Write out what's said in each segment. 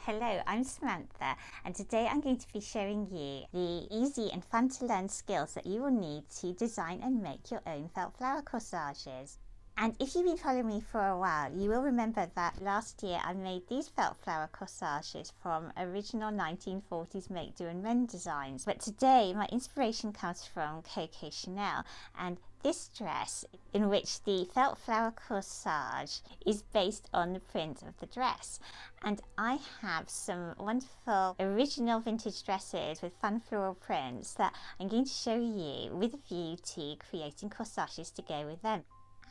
Hello, I'm Samantha, and today I'm going to be showing you the easy and fun to learn skills that you will need to design and make your own felt flower corsages. And if you've been following me for a while, you will remember that last year I made these felt flower corsages from original 1940s make, do and mend designs. But today my inspiration comes from Coco Chanel, and this dress, in which the felt flower corsage is based on the print of the dress. And I have some wonderful original vintage dresses with fun floral prints that I'm going to show you with a view to creating corsages to go with them.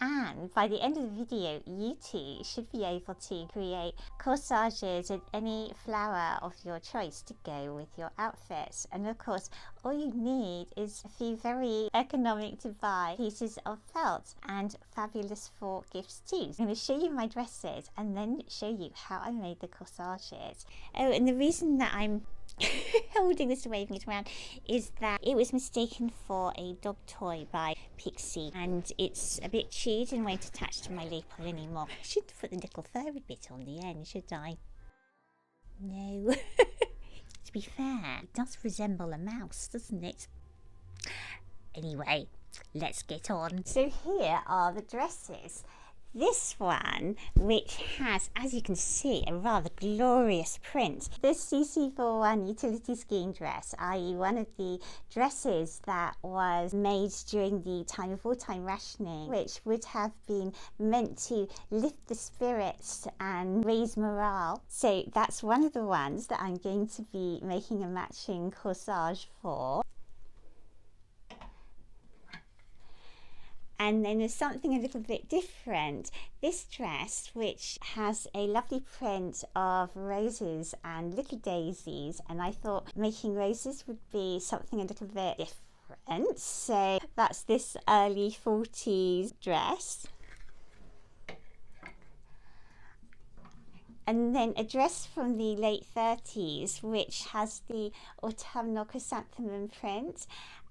And by the end of the video, you too should be able to create corsages in any flower of your choice to go with your outfits. And of course, all you need is a few very economic to buy pieces of felt, and fabulous for gifts too. I'm going to show you my dresses and then show you how I made the corsages. Oh, and the reason that I'm holding this and waving it around is that it was mistaken for a dog toy by Pixie, and it's a bit chewed and won't attach to my lapel anymore. I shouldn't put the little furry bit on the end, should I? No. To be fair, it does resemble a mouse, doesn't it? Anyway, let's get on. So here are the dresses. This one, which has, as you can see, a rather glorious print. This CC41 utility skiing dress, i.e. one of the dresses that was made during the time of wartime rationing, which would have been meant to lift the spirits and raise morale. So that's one of the ones that I'm going to be making a matching corsage for. And then there's something a little bit different. This dress, which has a lovely print of roses and little daisies, and I thought making roses would be something a little bit different. So that's this early 40s dress. And then a dress from the late 30s, which has the autumnal chrysanthemum print.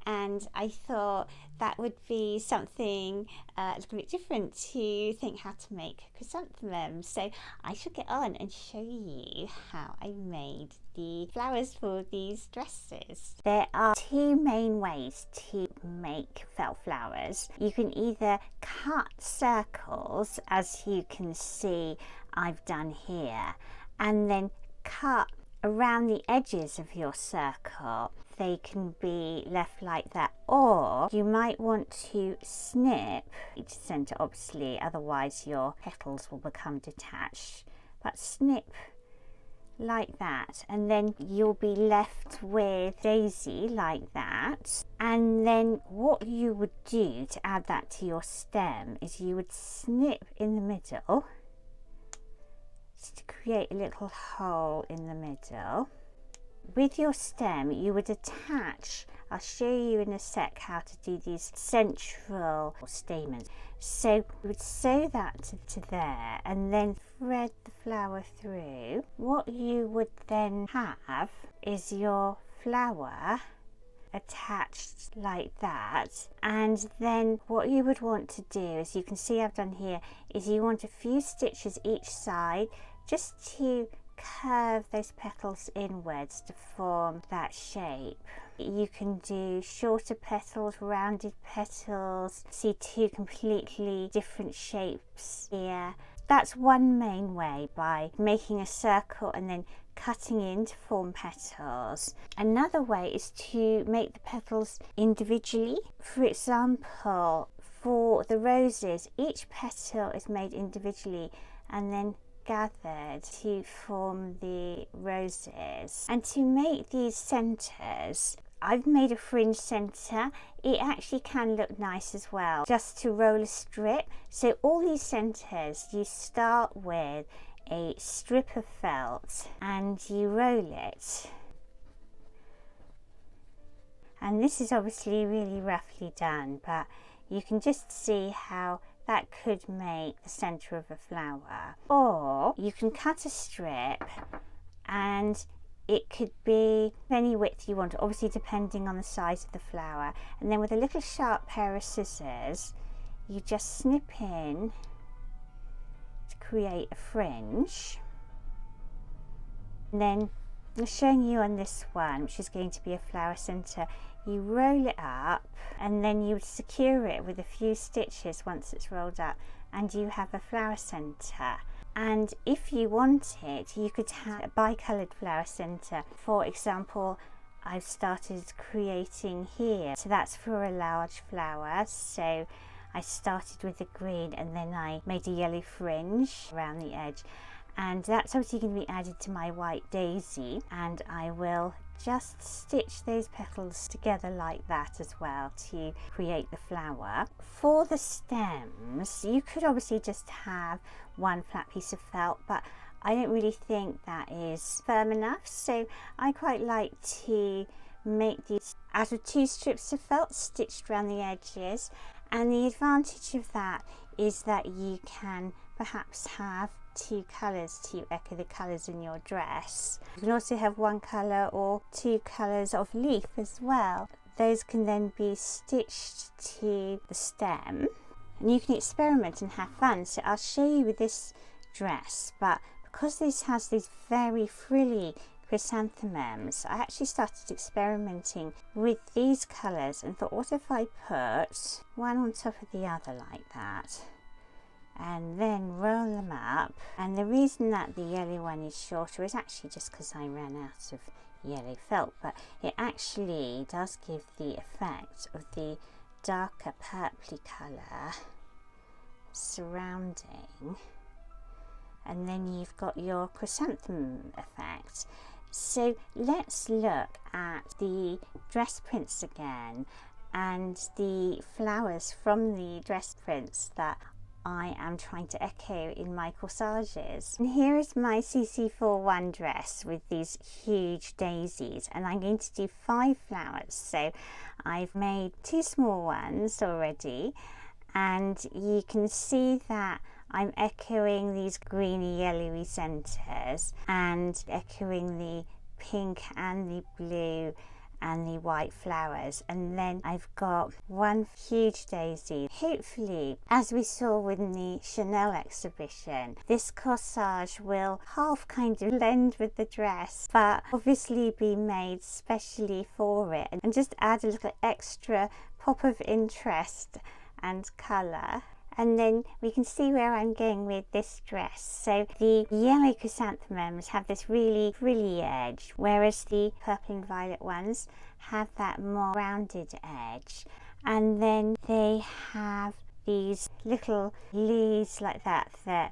And I thought that would be something a little bit different to think how to make chrysanthemums. So I shall get on and show you how I made the flowers for these dresses. There are two main ways to make felt flowers. You can either cut circles, as you can see I've done here, and then cut around the edges of your circle. They can be left like that, or you might want to snip each centre, obviously, otherwise your petals will become detached, but snip like that, and then you'll be left with daisy like that. And then what you would do to add that to your stem is you would snip in the middle just to create a little hole in the middle. With your stem you would attach, I'll show you in a sec how to do these central stamens. So you would sew that to there and then thread the flower through. What you would then have is your flower attached like that, and then what you would want to do, as you can see I've done here, is you want a few stitches each side just to curve those petals inwards to form that shape. You can do shorter petals, rounded petals. See two completely different shapes here. That's one main way, by making a circle and then cutting in to form petals. Another way is to make the petals individually. For example, for the roses, each petal is made individually and then gathered to form the roses. And to make these centres, I've made a fringe centre. It actually can look nice as well, just to roll a strip. So all these centres, you start with a strip of felt and you roll it. And this is obviously really roughly done, but you can just see how that could make the centre of a flower. Or you can cut a strip, and it could be any width you want, obviously depending on the size of the flower, and then with a little sharp pair of scissors you just snip in to create a fringe. And then I'm showing you on this one, which is going to be a flower centre, you roll it up and then you secure it with a few stitches once it's rolled up, and you have a flower centre. And if you want it, you could have a bicoloured flower centre. For example, I've started creating here, so that's for a large flower. So I started with the green and then I made a yellow fringe around the edge, and that's obviously going to be added to my white daisy, and I will just stitch those petals together like that as well to create the flower. For the stems, you could obviously just have one flat piece of felt, but I don't really think that is firm enough, so I quite like to make these out of 2 strips of felt stitched around the edges. And the advantage of that is that you can perhaps have 2 colours to echo the colours in your dress. You can also have 1 colour or 2 colours of leaf as well. Those can then be stitched to the stem, and you can experiment and have fun. So I'll show you with this dress, but because this has these very frilly chrysanthemums, I actually started experimenting with these colours and thought, what if I put one on top of the other like that, and then roll them up? And the reason that the yellow one is shorter is actually just because I ran out of yellow felt, but it actually does give the effect of the darker purpley colour surrounding, and then you've got your chrysanthemum effect. So let's look at the dress prints again and the flowers from the dress prints that I am trying to echo in my corsages. And here is my CC41 dress with these huge daisies, and I'm going to do 5 flowers. So I've made 2 small ones already, and you can see that I'm echoing these greeny yellowy centres and echoing the pink and the blue and the white flowers, and then I've got 1 huge daisy. Hopefully, as we saw in the Chanel exhibition, this corsage will half kind of blend with the dress, but obviously be made specially for it, and just add a little extra pop of interest and colour. And then we can see where I'm going with this dress. So the yellow chrysanthemums have this really frilly edge, whereas the purple and violet ones have that more rounded edge. And then they have these little leaves like that that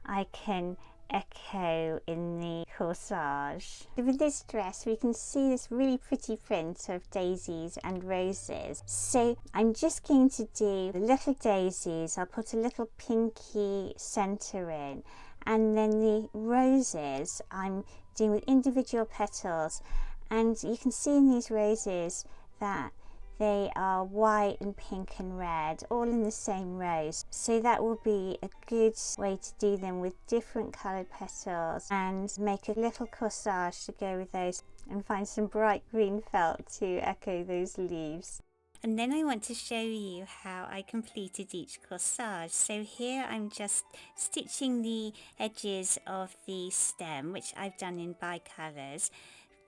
I can echo in the corsage. With this dress we can see this really pretty print of daisies and roses. So I'm just going to do the little daisies. I'll put a little pinky centre in, and then the roses I'm doing with individual petals, and you can see in these roses that they are white and pink and red, all in the same rows. So that will be a good way to do them with different coloured petals, and make a little corsage to go with those, and find some bright green felt to echo those leaves. And then I want to show you how I completed each corsage. So here I'm just stitching the edges of the stem, which I've done in bicolours,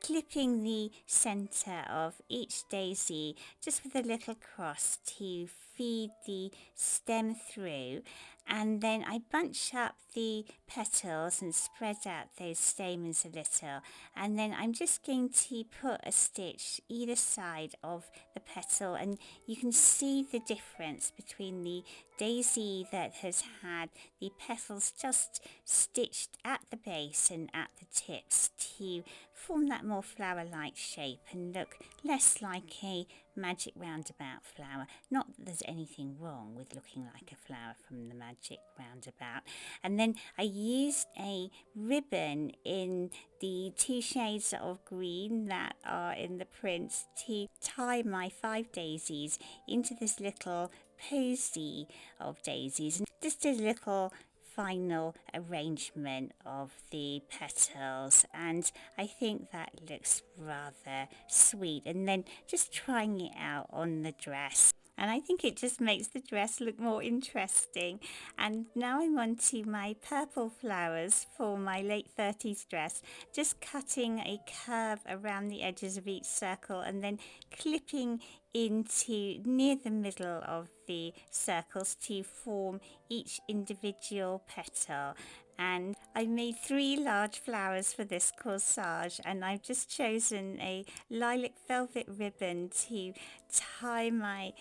clipping the centre of each daisy just with a little cross to feed the stem through, and then I bunch up the petals and spread out those stamens a little, and then I'm just going to put a stitch either side of the petal, and you can see the difference between the daisy that has had the petals just stitched at the base and at the tips to form that more flower-like shape and look less like a magic roundabout flower. Not that there's anything wrong with looking like a flower from the magic roundabout. And then I used a ribbon in the 2 shades of green that are in the prints to tie my 5 daisies into this little posy of daisies, and just did a little final arrangement of the petals, and I think that looks rather sweet. And then just trying it out on the dress, And I think it just makes the dress look more interesting. And now I'm on to my purple flowers for my late 30s dress, just cutting a curve around the edges of each circle and then clipping into near the middle of the circles to form each individual petal. And I made 3 large flowers for this corsage, and I've just chosen a lilac velvet ribbon to tie my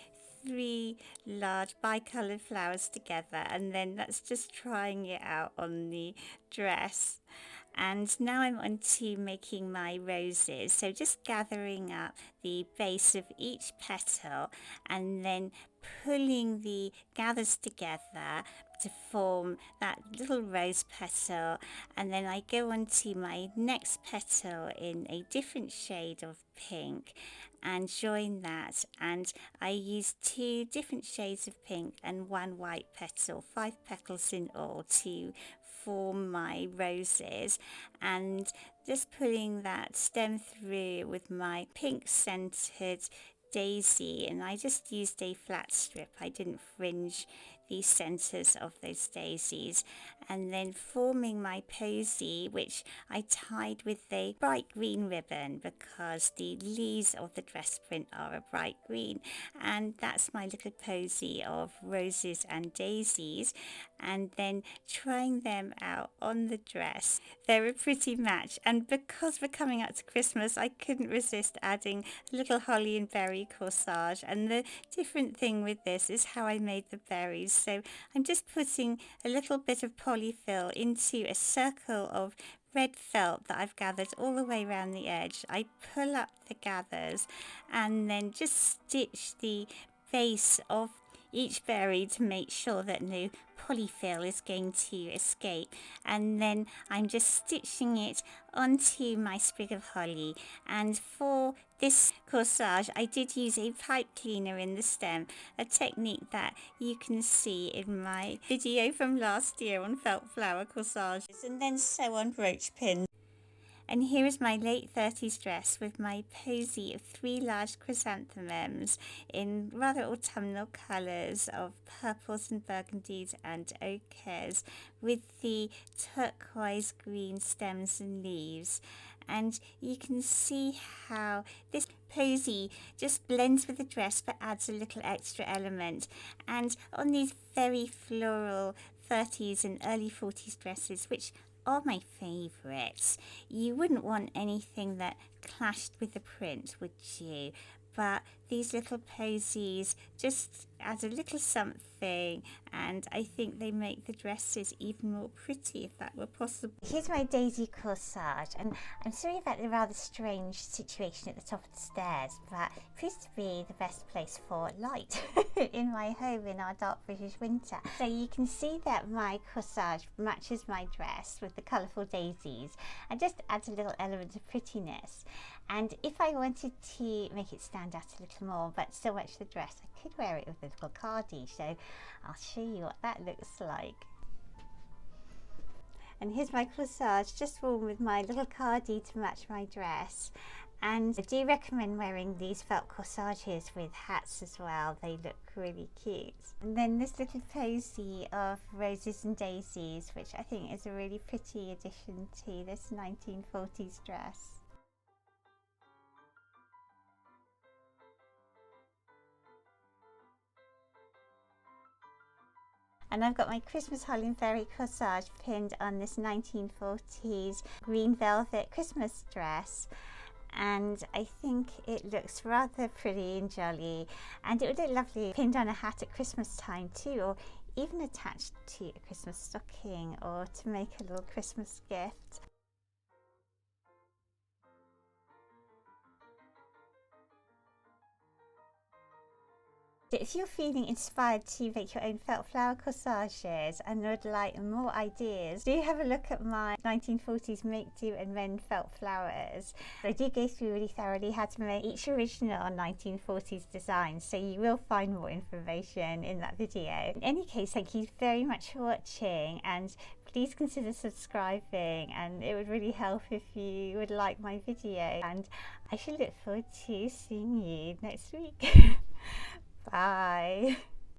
3 large bi-coloured flowers together, and then that's just trying it out on the dress. And now I'm on to making my roses, so just gathering up the base of each petal and then pulling the gathers together to form that little rose petal, and then I go on to my next petal in a different shade of pink and join that, and I use 2 different shades of pink and 1 white petal, 5 petals in all, to form my roses, and just pulling that stem through with my pink scented daisy, and I just used a flat strip. I didn't fringe the centers of those daisies, and then forming my posy, which I tied with a bright green ribbon because the leaves of the dress print are a bright green, and that's my little posy of roses and daisies, and then trying them out on the dress. They're a pretty match, and because we're coming up to Christmas, I couldn't resist adding a little holly and berry corsage. And the different thing with this is how I made the berries. So I'm just putting a little bit of polyfill into a circle of red felt that I've gathered all the way around the edge. I pull up the gathers and then just stitch the base of each berry to make sure that no polyfill is going to escape, and then I'm just stitching it onto my sprig of holly. And for this corsage I did use a pipe cleaner in the stem, a technique that you can see in my video from last year on felt flower corsages, and then sew on brooch pins. And here is my late 30s dress with my posy of 3 large chrysanthemums in rather autumnal colours of purples and burgundies and ochres, with the turquoise green stems and leaves. And you can see how this posy just blends with the dress but adds a little extra element. And on these very floral 30s and early 40s dresses, which are my favourites, you wouldn't want anything that clashed with the print, would you? But these little posies just add a little something, and I think they make the dresses even more pretty if that were possible. Here's my daisy corsage, and I'm sorry about the rather strange situation at the top of the stairs, but it proves to be the best place for light in my home in our dark British winter. So you can see that my corsage matches my dress with the colourful daisies and just adds a little element of prettiness. And if I wanted to make it stand out a little more but still match the dress, I could wear it with a little cardi, so I'll show you what that looks like. And here's my corsage just worn with my little cardi to match my dress. And I do recommend wearing these felt corsages with hats as well, they look really cute. And then this little posy of roses and daisies, which I think is a really pretty addition to this 1940s dress. And I've got my Christmas holly and berry corsage pinned on this 1940s green velvet Christmas dress, and I think it looks rather pretty and jolly, and it would look lovely pinned on a hat at Christmas time too, or even attached to a Christmas stocking, or to make a little Christmas gift. If you're feeling inspired to make your own felt flower corsages and would like more ideas, do have a look at my 1940s make, do and mend felt flowers. I do go through really thoroughly how to make each original 1940s design, so you will find more information in that video. In any case, thank you very much for watching, and please consider subscribing, and it would really help if you would like my video, and I shall look forward to seeing you next week. Bye.